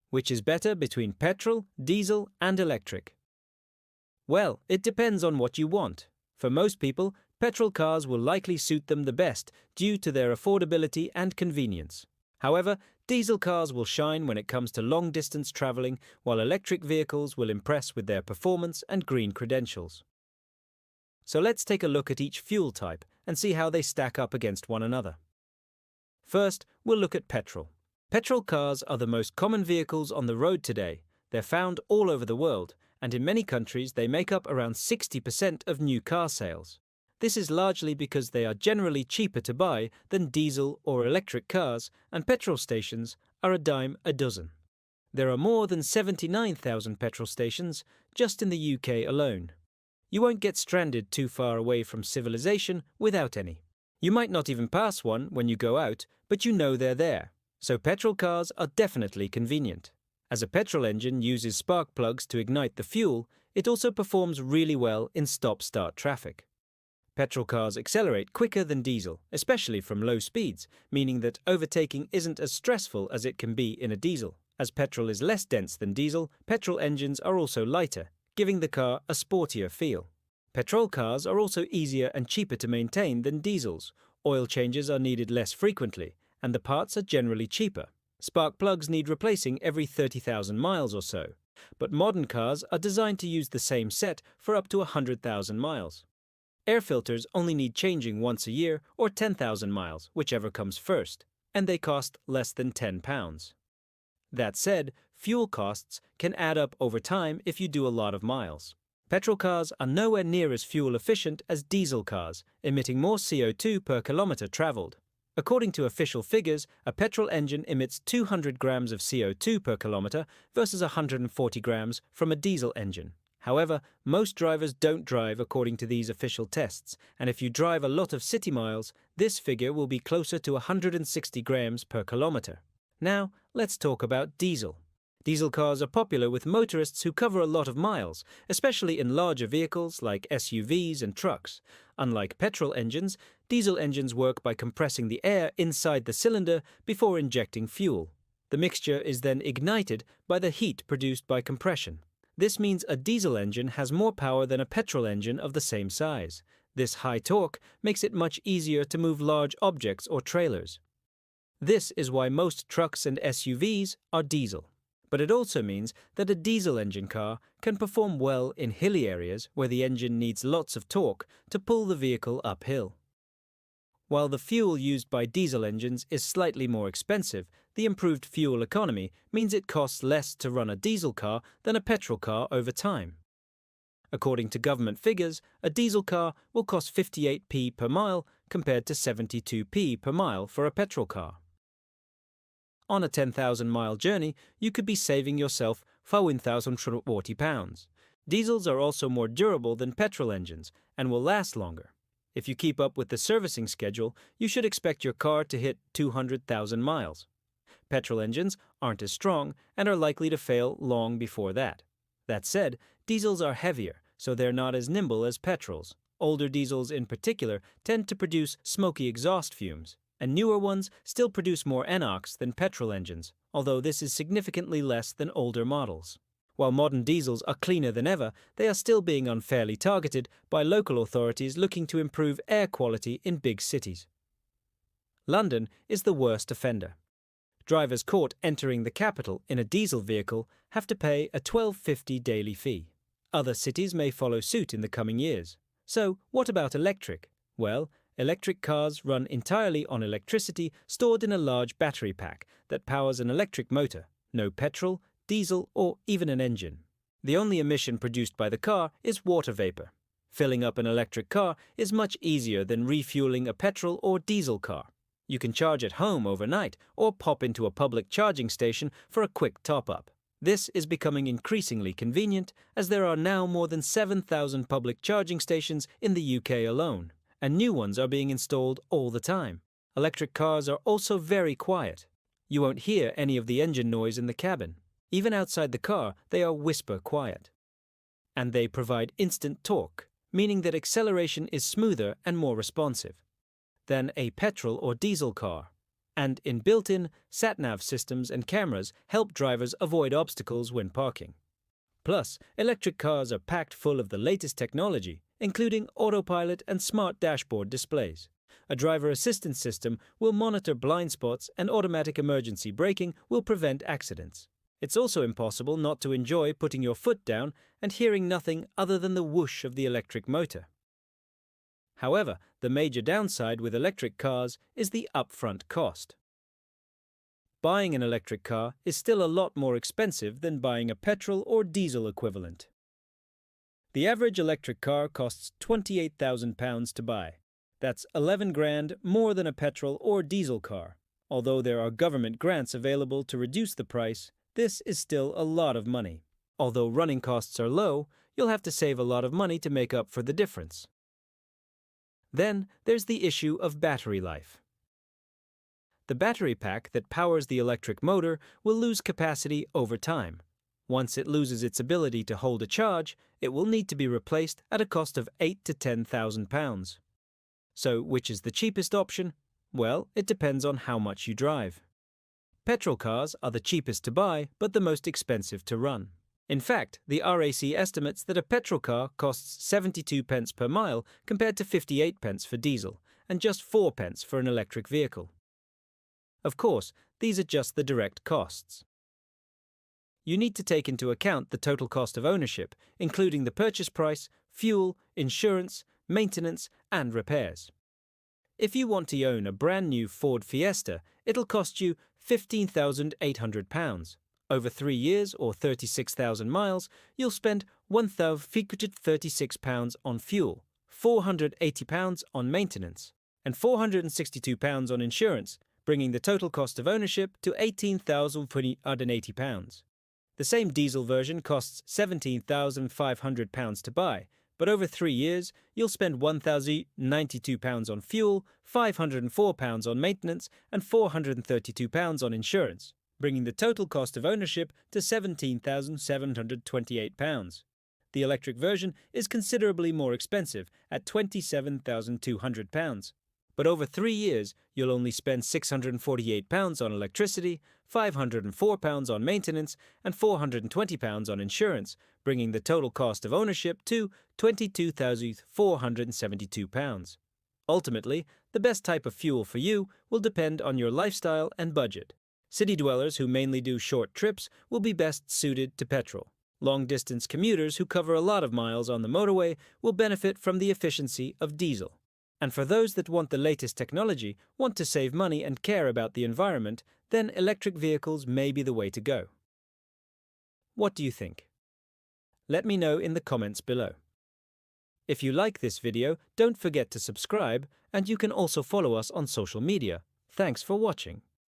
Which is better between petrol, diesel, and electric? Well, it depends on what you want. For most people, petrol cars will likely suit them the best due to their affordability and convenience. However, diesel cars will shine when it comes to long-distance traveling, while electric vehicles will impress with their performance and green credentials. So let's take a look at each fuel type and see how they stack up against one another. First, we'll look at petrol. Petrol cars are the most common vehicles on the road today. They're found all over the world, and in many countries they make up around 60% of new car sales. This is largely because they are generally cheaper to buy than diesel or electric cars, and petrol stations are a dime a dozen. There are more than 79,000 petrol stations just in the UK alone. You won't get stranded too far away from civilization without any. You might not even pass one when you go out, but you know they're there. So petrol cars are definitely convenient. As a petrol engine uses spark plugs to ignite the fuel, it also performs really well in stop-start traffic. Petrol cars accelerate quicker than diesel, especially from low speeds, meaning that overtaking isn't as stressful as it can be in a diesel. As petrol is less dense than diesel, petrol engines are also lighter, giving the car a sportier feel. Petrol cars are also easier and cheaper to maintain than diesels. Oil changes are needed less frequently, and the parts are generally cheaper. Spark plugs need replacing every 30,000 miles or so, but modern cars are designed to use the same set for up to 100,000 miles. Air filters only need changing once a year or 10,000 miles, whichever comes first, and they cost less than £10. That said, fuel costs can add up over time if you do a lot of miles. Petrol cars are nowhere near as fuel efficient as diesel cars, emitting more CO2 per kilometre travelled. According to official figures, a petrol engine emits 200 grams of CO2 per kilometre versus 140 grams from a diesel engine. However, most drivers don't drive according to these official tests, and if you drive a lot of city miles, this figure will be closer to 160 grams per kilometre. Now, let's talk about diesel. Diesel cars are popular with motorists who cover a lot of miles, especially in larger vehicles like SUVs and trucks. Unlike petrol engines, diesel engines work by compressing the air inside the cylinder before injecting fuel. The mixture is then ignited by the heat produced by compression. This means a diesel engine has more power than a petrol engine of the same size. This high torque makes it much easier to move large objects or trailers. This is why most trucks and SUVs are diesel. But it also means that a diesel engine car can perform well in hilly areas where the engine needs lots of torque to pull the vehicle uphill. While the fuel used by diesel engines is slightly more expensive, the improved fuel economy means it costs less to run a diesel car than a petrol car over time. According to government figures, a diesel car will cost 58p per mile compared to 72p per mile for a petrol car. On a 10,000-mile journey, you could be saving yourself £1,040. Diesels are also more durable than petrol engines and will last longer. If you keep up with the servicing schedule, you should expect your car to hit 200,000 miles. Petrol engines aren't as strong and are likely to fail long before that. That said, diesels are heavier, so they're not as nimble as petrols. Older diesels in particular tend to produce smoky exhaust fumes, and newer ones still produce more NOx than petrol engines, although this is significantly less than older models. While modern diesels are cleaner than ever, they are still being unfairly targeted by local authorities looking to improve air quality in big cities. London is the worst offender. Drivers caught entering the capital in a diesel vehicle have to pay a £12.50 daily fee. Other cities may follow suit in the coming years. So, what about electric? Well, electric cars run entirely on electricity stored in a large battery pack that powers an electric motor, no petrol, diesel, or even an engine. The only emission produced by the car is water vapor. Filling up an electric car is much easier than refueling a petrol or diesel car. You can charge at home overnight or pop into a public charging station for a quick top-up. This is becoming increasingly convenient as there are now more than 7,000 public charging stations in the UK alone, and new ones are being installed all the time. Electric cars are also very quiet. You won't hear any of the engine noise in the cabin. Even outside the car, they are whisper quiet. And they provide instant torque, meaning that acceleration is smoother and more responsive than a petrol or diesel car. and in built-in sat-nav systems and cameras help drivers avoid obstacles when parking. Plus, electric cars are packed full of the latest technology, including autopilot and smart dashboard displays. A driver assistance system will monitor blind spots, and automatic emergency braking will prevent accidents. It's also impossible not to enjoy putting your foot down and hearing nothing other than the whoosh of the electric motor. However, the major downside with electric cars is the upfront cost. Buying an electric car is still a lot more expensive than buying a petrol or diesel equivalent. The average electric car costs £28,000 to buy. That's 11 grand more than a petrol or diesel car. Although there are government grants available to reduce the price, this is still a lot of money. Although running costs are low, you'll have to save a lot of money to make up for the difference. Then there's the issue of battery life. The battery pack that powers the electric motor will lose capacity over time. Once it loses its ability to hold a charge, it will need to be replaced at a cost of £8,000 to £10,000. So, which is the cheapest option? Well, it depends on how much you drive. Petrol cars are the cheapest to buy, but the most expensive to run. In fact, the RAC estimates that a petrol car costs 72 pence per mile compared to 58 pence for diesel, and just 4 pence for an electric vehicle. Of course, these are just the direct costs. You need to take into account the total cost of ownership, including the purchase price, fuel, insurance, maintenance, and repairs. If you want to own a brand new Ford Fiesta, it'll cost you £15,800. Over 3 years or 36,000 miles, you'll spend £1,336 on fuel, £480 on maintenance, and £462 on insurance, bringing the total cost of ownership to £18,380. The same diesel version costs £17,500 to buy, but over 3 years, you'll spend £1,092 on fuel, £504 on maintenance, and £432 on insurance, bringing the total cost of ownership to £17,728. The electric version is considerably more expensive at £27,200. But over 3 years, you'll only spend £648 on electricity, £504 on maintenance, and £420 on insurance, bringing the total cost of ownership to £22,472. Ultimately, the best type of fuel for you will depend on your lifestyle and budget. City dwellers who mainly do short trips will be best suited to petrol. Long-distance commuters who cover a lot of miles on the motorway will benefit from the efficiency of diesel. And for those that want the latest technology, want to save money and care about the environment, then electric vehicles may be the way to go. What do you think? Let me know in the comments below. If you like this video, don't forget to subscribe, and you can also follow us on social media. Thanks for watching.